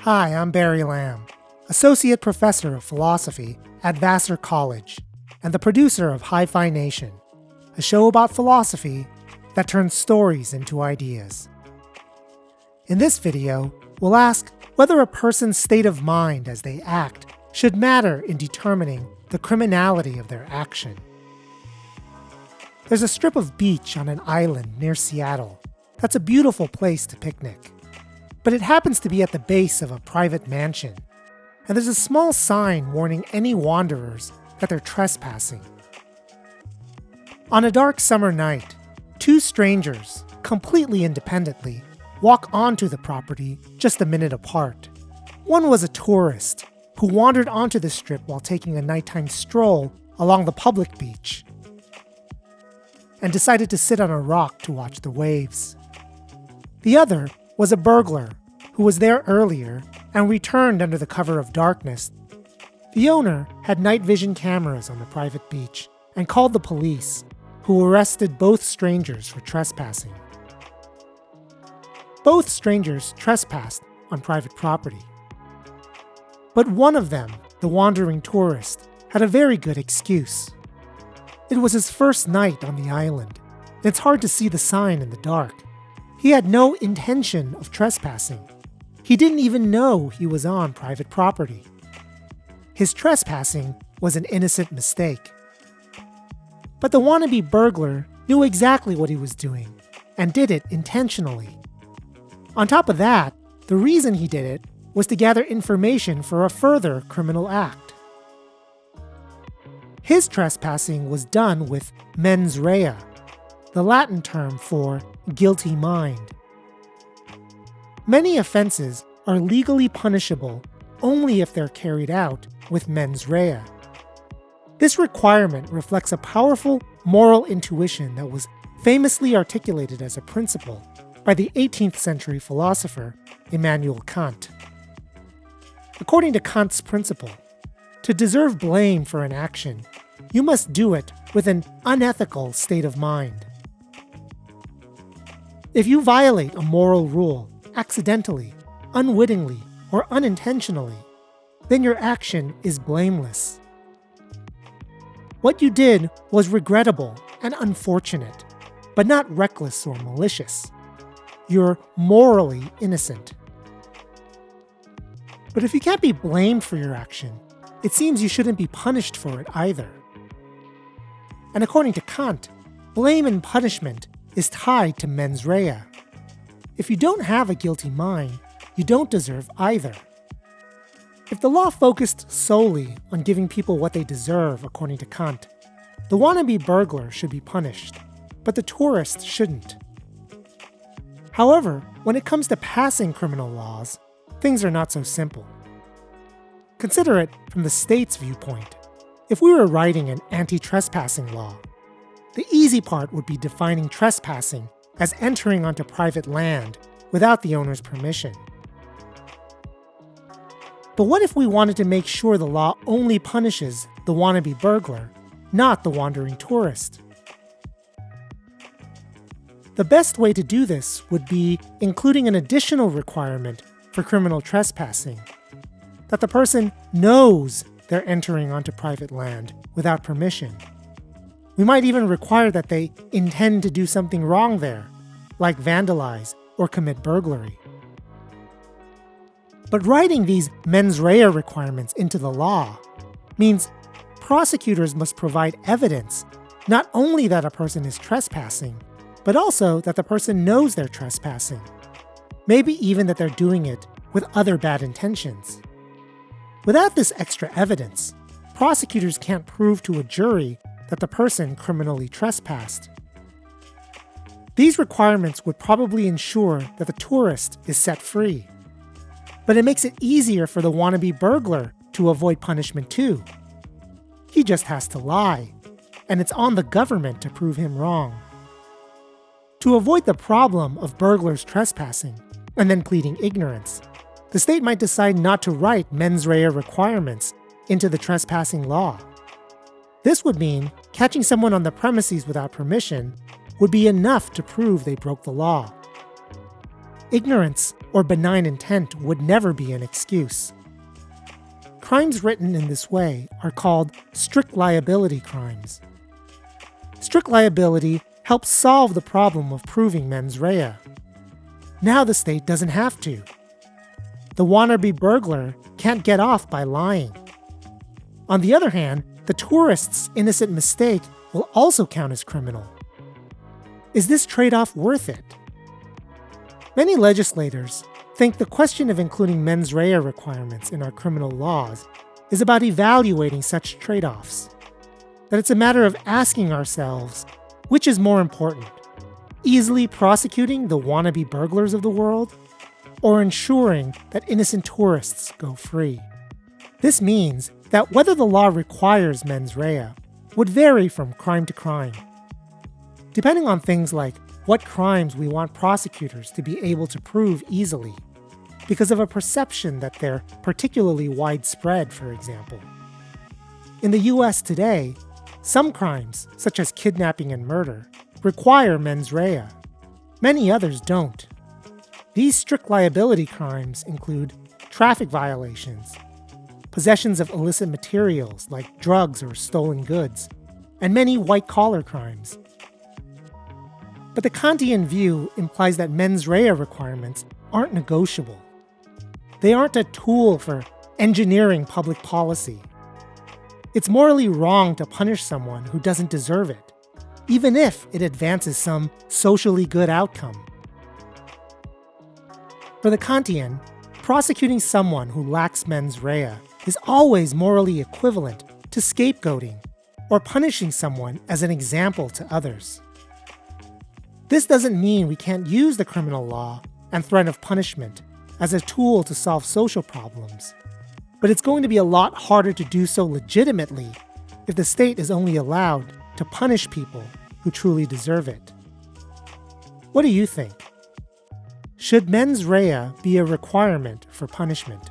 Hi, I'm Barry Lamb, Associate Professor of Philosophy at Vassar College and the producer of Hi-Phi Nation, a show about philosophy that turns stories into ideas. In this video, we'll ask whether a person's state of mind as they act should matter in determining the criminality of their action. There's a strip of beach on an island near Seattle that's a beautiful place to picnic. But it happens to be at the base of a private mansion, and there's a small sign warning any wanderers that they're trespassing. On a dark summer night, two strangers, completely independently, walk onto the property just a minute apart. One was a tourist who wandered onto the strip while taking a nighttime stroll along the public beach and decided to sit on a rock to watch the waves. The other was a burglar who was there earlier and returned under the cover of darkness. The owner had night vision cameras on the private beach and called the police, who arrested both strangers for trespassing. Both strangers trespassed on private property. But one of them, the wandering tourist, had a very good excuse. It was his first night on the island, and it's hard to see the sign in the dark. He had no intention of trespassing. He didn't even know he was on private property. His trespassing was an innocent mistake. But the wannabe burglar knew exactly what he was doing and did it intentionally. On top of that, the reason he did it was to gather information for a further criminal act. His trespassing was done with mens rea, the Latin term for guilty mind. Many offenses are legally punishable only if they're carried out with mens rea. This requirement reflects a powerful moral intuition that was famously articulated as a principle by the 18th century philosopher Immanuel Kant. According to Kant's principle, to deserve blame for an action, you must do it with an unethical state of mind. If you violate a moral rule accidentally, unwittingly, or unintentionally, then your action is blameless. What you did was regrettable and unfortunate, but not reckless or malicious. You're morally innocent. But if you can't be blamed for your action, it seems you shouldn't be punished for it either. And according to Kant, blame and punishment is tied to mens rea. If you don't have a guilty mind, you don't deserve either. If the law focused solely on giving people what they deserve, according to Kant, the wannabe burglar should be punished, but the tourist shouldn't. However, when it comes to passing criminal laws, things are not so simple. Consider it from the state's viewpoint. If we were writing an anti-trespassing law, the easy part would be defining trespassing as entering onto private land without the owner's permission. But what if we wanted to make sure the law only punishes the wannabe burglar, not the wandering tourist? The best way to do this would be including an additional requirement for criminal trespassing, that the person knows they're entering onto private land without permission. We might even require that they intend to do something wrong there, like vandalize or commit burglary. But writing these mens rea requirements into the law means prosecutors must provide evidence not only that a person is trespassing, but also that the person knows they're trespassing, maybe even that they're doing it with other bad intentions. Without this extra evidence, prosecutors can't prove to a jury that the person criminally trespassed. These requirements would probably ensure that the tourist is set free. But it makes it easier for the wannabe burglar to avoid punishment too. He just has to lie, and it's on the government to prove him wrong. To avoid the problem of burglars trespassing and then pleading ignorance, the state might decide not to write mens rea requirements into the trespassing law. This would mean catching someone on the premises without permission would be enough to prove they broke the law. Ignorance or benign intent would never be an excuse. Crimes written in this way are called strict liability crimes. Strict liability helps solve the problem of proving mens rea. Now the state doesn't have to. The wannabe burglar can't get off by lying. On the other hand, the tourist's innocent mistake will also count as criminal. Is this trade-off worth it? Many legislators think the question of including mens rea requirements in our criminal laws is about evaluating such trade-offs. That it's a matter of asking ourselves, which is more important, easily prosecuting the wannabe burglars of the world, or ensuring that innocent tourists go free? This means that whether the law requires mens rea would vary from crime to crime. Depending on things like what crimes we want prosecutors to be able to prove easily, because of a perception that they're particularly widespread, for example. In the US today, some crimes, such as kidnapping and murder, require mens rea. Many others don't. These strict liability crimes include traffic violations, possessions of illicit materials like drugs or stolen goods, and many white-collar crimes. But the Kantian view implies that mens rea requirements aren't negotiable. They aren't a tool for engineering public policy. It's morally wrong to punish someone who doesn't deserve it, even if it advances some socially good outcome. For the Kantian, prosecuting someone who lacks mens rea is always morally equivalent to scapegoating or punishing someone as an example to others. This doesn't mean we can't use the criminal law and threat of punishment as a tool to solve social problems, but it's going to be a lot harder to do so legitimately if the state is only allowed to punish people who truly deserve it. What do you think? Should mens rea be a requirement for punishment?